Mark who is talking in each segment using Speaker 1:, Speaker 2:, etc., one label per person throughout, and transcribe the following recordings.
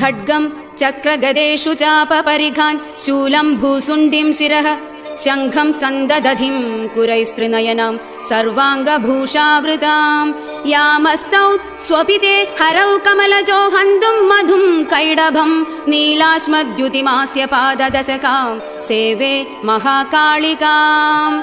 Speaker 1: खड्गं चक्रगदेषु चापपरिघान् शूलं भूसुण्डिं शिरः शङ्खं सन्ददधिं कुरैस्त्रिनयनां सर्वाङ्गभूषावृतां यामस्तौ स्वपिते हरौ कमलजो हन्तुं मधुं कैडभं नीलाश्मद्युतिमास्य पाददशकां सेवे महाकालिकाम्।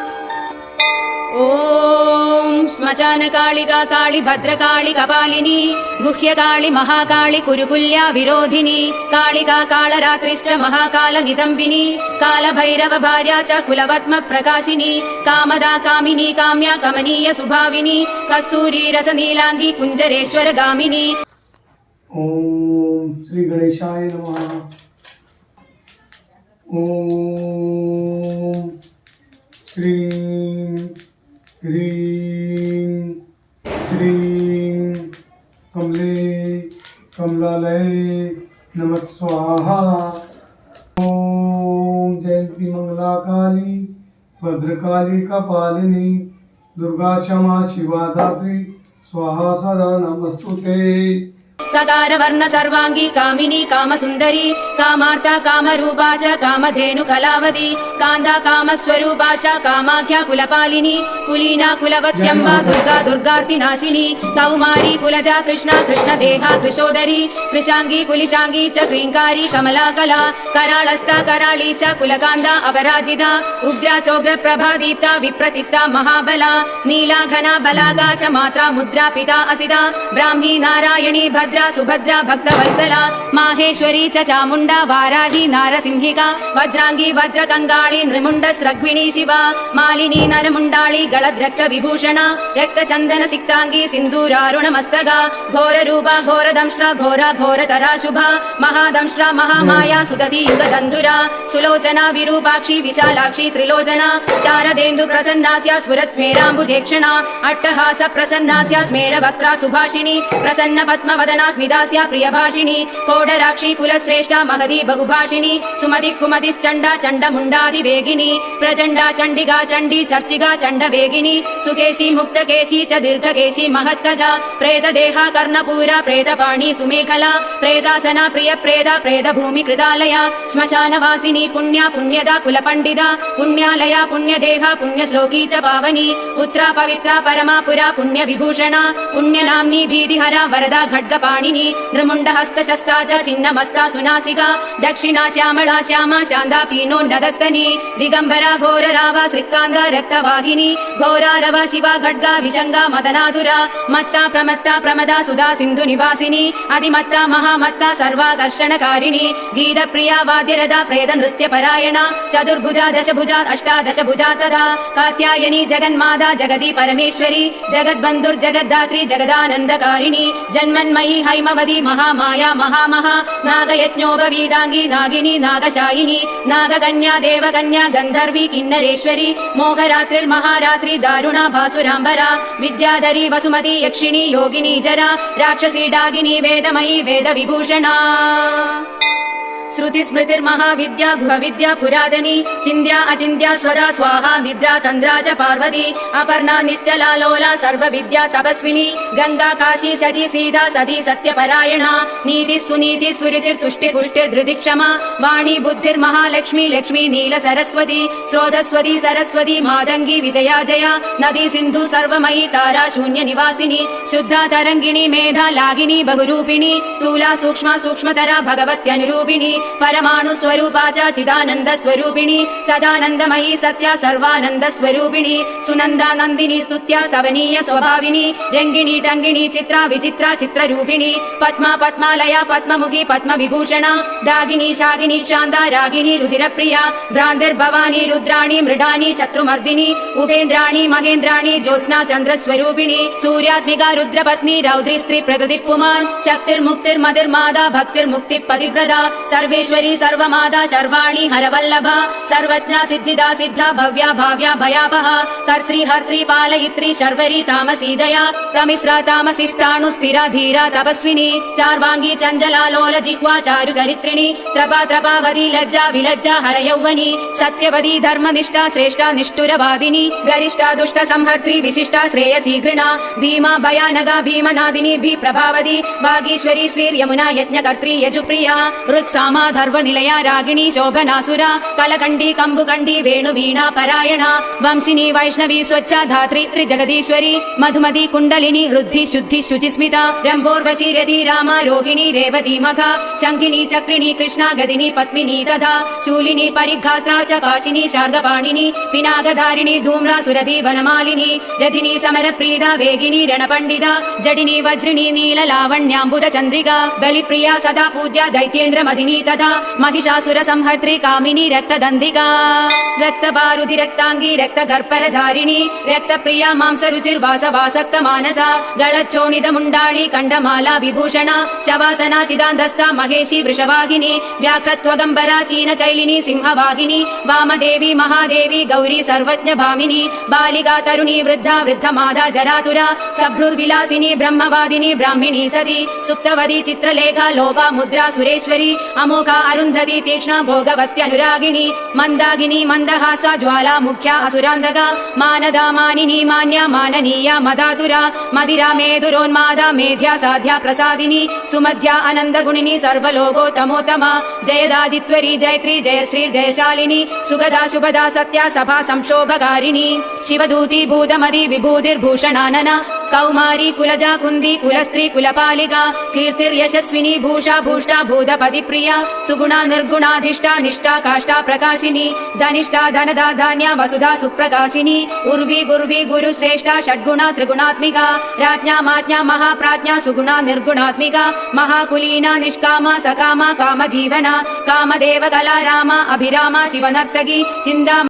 Speaker 1: ॐ श्मशानकालिका काळि भद्रकाळि कपालिनी गुह्यकाळि महाकाळि कुरुकुल्या विरोधिनी कालिका कालरात्रिश्च महाकाल निदम्बिनी कालभैरव भार्या च कुलपद्म प्रकाशिनी कामदा कामिनी काम्या कमनीय सुभाविनी कस्तूरी रसनीलांगी कुंजरेश्वर गामिनी।
Speaker 2: ओम श्री गणेशाय नमः। ओम श्री ह्रीं श्रीं कमले कमलालये नमः स्वाहा। ओम जयंती मंगला काली भद्रकाली कपालिनी दुर्गा क्षमा शिवा धात्री स्वाहा सदा नमस्तुते।
Speaker 1: ककार वर्ण सर्वांगी कामिनी कामसुंदरी कामार्ता कामरूपा च कामधेनु कलावती कांदा कामस्वरूपा च कामाख्या कुलपालिनी कुलीना कुलवत्यंबा दुर्गा दुर्गार्तिनाशिनी कौमारी कुलजा कृष्णा कृष्णदेहा कृशोदरी कृशांगी कुलिशांगी च क्रींकारी कमलाकला कराळस्था कराळी च कुलकांदा अपराजिता उग्रा चोग्र प्रभा दीप्ता विप्रचित्ता महाबला नीला घना बलागा च मात्रा मुद्रा पिता असिता ब्राह्मी नारायणी भद्रा सुभद्रा भक्तवत्सला माहेश्वरी च चामुंडा वाराही नारसिंहिका वज्रांगी वज्रकंगाळी नृमुंडस्रग्विणी शिवा मालिनी नरमुंडाळी गलद्रक्त विभूषणा रक्तचंदन सिक्तांगी सिंदूरारुणमस्तगा घोररूपा घोरदंष्ट्रा घोरा घोरतरा शुभा महादंष्ट्रा महामाया सुदती युगदंदुरा सुलोचना विरूपाक्षी विशालाक्षी त्रिलोचना शारदेन्दु प्रसन्नास्या स्फुरत् स्मेराम्बुजेक्षणा अट्टहास प्रसन्नास्या स्मेरवक्त्रा सुभाषिणी प्रसन्न पद्मवदना स्मितास्या प्रियभाषिणी कोडराक्षी कुलश्रेष्ठा महदी बहुभाषिणी सुमति कुमतिश्चण्डा चण्डमुण्डादिवेगिनी प्रचण्डा चण्डिका चण्डी चर्चिका चण्डवेगिनी सुकेशी मुक्तकेशी च दीर्घकेशी महत्कजा प्रेतदेहा कर्णपूरा प्रेतपाणी सुमेखला प्रेतासना प्रियप्रेदा प्रेतभूमि कृतालया श्मशानवासिनी पुण्या पुण्यदा कुलपण्डिता पुण्यालया पुण्यदेहा पुण्यश्लोकी च पावनी उत्तरा पवित्रा परमा पुरा पुण्यविभूषणा पुण्यनाम्नी भीतिहरा वरदा खड्गपाणिनी नृमुण्डहस्तशस्ता च छिन्नमस्ता सुनासिका दक्षिणा श्यामला श्यामा शान्ता पीनोन्नतस्तनी दिगम्बरा घोररावा श्रीकान्ता रक्तवाहिनी घोरारवा शिवा खड्गा विशङ्गा मदनादुरा मत्ता प्रमदा सुधा सिन्धु निवासिनी अधिमत्ता महामत्ता सर्वाकर्षणकारिणी गीतप्रिया वाद्यरदा प्रेत नृत्यपरायणा चतुर्भुजा दशभुजा अष्टादशभुजा तदा कात्यायनी जगन्माता जगदी परमेश्वरी जगद्बन्धुर्जगद्धात्री जगदानन्दकारिणी जन्मन्मयी हैमवती महामाया महामहा नागयज्ञोपवीदांगी नागिनी नागशायिनी नागकन्या देवकन्या गन्धर्वी किन्नरेश्वरी मोहरात्रिर्महारात्रि दारुणा भासुराम्बरा विद्याधरी वसुमती यक्षिणी योगिनी जरा राक्षसी डागिनी वेदमयी वेदविभूषणा श्रुति स्मृतिर्महाविद्या गुहविद्या पुरातनी चिन्त्या अचिन्त्या स्वदा स्वाहा निद्रा तन्द्रा च पार्वती अपर्णा निश्चला लोला सर्वविद्या तपस्विनी गंगा काशी शची सीता सती सत्यपरायणा नीति सुनीति सुरुचिर्तुष्टि पुष्टिर्धृति क्षमा वाणी बुद्धिर्महालक्ष्मी लक्ष्मी नील सरस्वती स्रोतस्वती सरस्वती मातंगी विजया जया नदी सिंधु सर्वमयी तारा शून्य निवासिनी शुद्धा तरंगिणी मेधा लागिनी बहुरूपिणी स्थूला सूक्ष्मा सूक्ष्मतरा भगवत्यनुरूपिणी परमाणु स्वरूपा च चिदानंद स्वरूपिणी सदानंदमयी सत्या सर्वानंद स्वरूपिणी सुनंदा नंदिनी स्तुत्या स्तवनीय स्वभाविनी रंगिणी टंगिणी चित्रा विचित्रा चित्ररूपिणी पद्मा पद्मालया पद्ममुखी पद्म विभूषणा डागिनी शागिनी शांता रागिनी रुधिरप्रिया भ्रांतिर्भवानी रुद्राणी मृडानी शत्रुमर्दिनी उपेन्द्राणी महेन्द्राणी ज्योत्स्ना चंद्र स्वरूपिणी सूर्यात्मिका रुद्रपत्नी रौद्री स्त्री प्रकृति पुमान् शक्तिर्मुक्तिर्मतिर्मादा भक्तिर्मुक्ति पतिव्रता सर्वेश्वरी सर्वमादा शर्वाणी हरवल्लभा सर्वज्ञा सिद्धिदा सिद्धा भव्या भाव्या भयापहा कर्त्री हर्त्री पालयित्री शर्वरी तामसी दया तमिस्रा तामसिस्ताणु स्थिरा धीरा तपस्विनी चार्वांगी चंचला लोल जिह्वा चारु चरित्रिणी त्रपा त्रपावती लज्जा विलज्जा हर यौवनी सत्यवती धर्मनिष्ठा श्रेष्ठा निष्ठुरवादिनी गरिष्ठा दुष्ट संहर्त्री विशिष्टा श्रेयसी घृणा भीमा भयानगा भीमनादिनी भी प्रभावती वागीश्वरी श्रीर्यमुना यज्ञकर्त्री यजुप्रिया हृत्सामा धर्वनिलया रागिणी शोभनासुरा कलकण्डी कम्बुकण्डी वेणुवीणा परायणा वंशिनी वैष्णवी स्वच्छा धात्री त्रिजगदीश्वरी मधुमती कुण्डलिनी वृद्धि शुद्धि शुचिस्मिता रम्भोर्वशी रति रामा रोहिणी रेवती मखा शङ्खिनी चक्रिणी कृष्णा गदिनी पद्मिनी तथा शूलिनी परिघास्त्रा च पाशिनी शार्गपाणिनी पिनाकधारिणी धूम्रा सुरभि वनमालिनी रथिनी समरप्रीदा वेगिनी रणपण्डिता जटिनी वज्रिणी नीललावण्याम्बुद चन्द्रिका बलिप्रिया सदा पूज्या दैत्येन्द्र मदिनी तथा महिषासुर संहर्त्री कामिनी रक्तदन्दिका रक्तपारुधि रक्तांगी रक्तगर्भरधारिणी रक्तप्रिया मांसरुचिर्वासवासक्त मानसा गलच्चोणित मुण्डाळी कण्डमाला विभूषणा शवासना चिदान्दस्ता महेशी वृषवाहिनी व्याघ्रत्वगम्बरा चीनचैलिनी सिंहवाहिनी वामदेवी महादेवी गौरी सर्वज्ञ भामिनी बालिका तरुणी वृद्धा वृद्धमादा जरातुरा सभ्रुर्विलासिनी ब्रह्मवादिनी ब्राह्मिणी सती सुप्तवती चित्रलेखा लोपा मुद्रा सुरेश्वरी अमोघा अरुन्धती तीक्ष्णा भोगवत्यनुरागिणी मन्दागिनी मन्दहासा ज्वाला मुख्या असुरान्धका मानदा मानिनी मान्या माननीया मदातुरा मदिरा मेदुरोन्मादा मेध्या साध्या प्रसादिनी सुमध्या आनन्दगुणिनी सर्वलोकोत्तमोत्तमा जयदादित्वरी जयत्री जयश्री जयशालिनी सुगदा शुभदा सत्या सभा संक्षोभकारिणी शिवदूती भूतमदी विभूतिर्भूषणानना कौमारी कुलजा कुन्दी कुलस्त्री कुलपालिका कीर्तिर्यशस्विनी भूषा भूष्टा भूतपति प्रिया सुगुणा निर्गुणाधिष्ठा निष्ठा काष्ठा प्रकाशिनी धनिष्ठा धनदा धान्या वसुधा सुप्रकाशिनी उर्वी गुर्वी गुरुश्रेष्ठा षड्गुणा त्रिगुणात्मिका राज्ञा माज्ञा महाप्राज्ञा सुगुणा निर्गुणात्मिका महाकुलीना निष्कामा सकामा कामजीवना कामदेव कला रामा अभिरामा शिवनर्तकी चिन्ता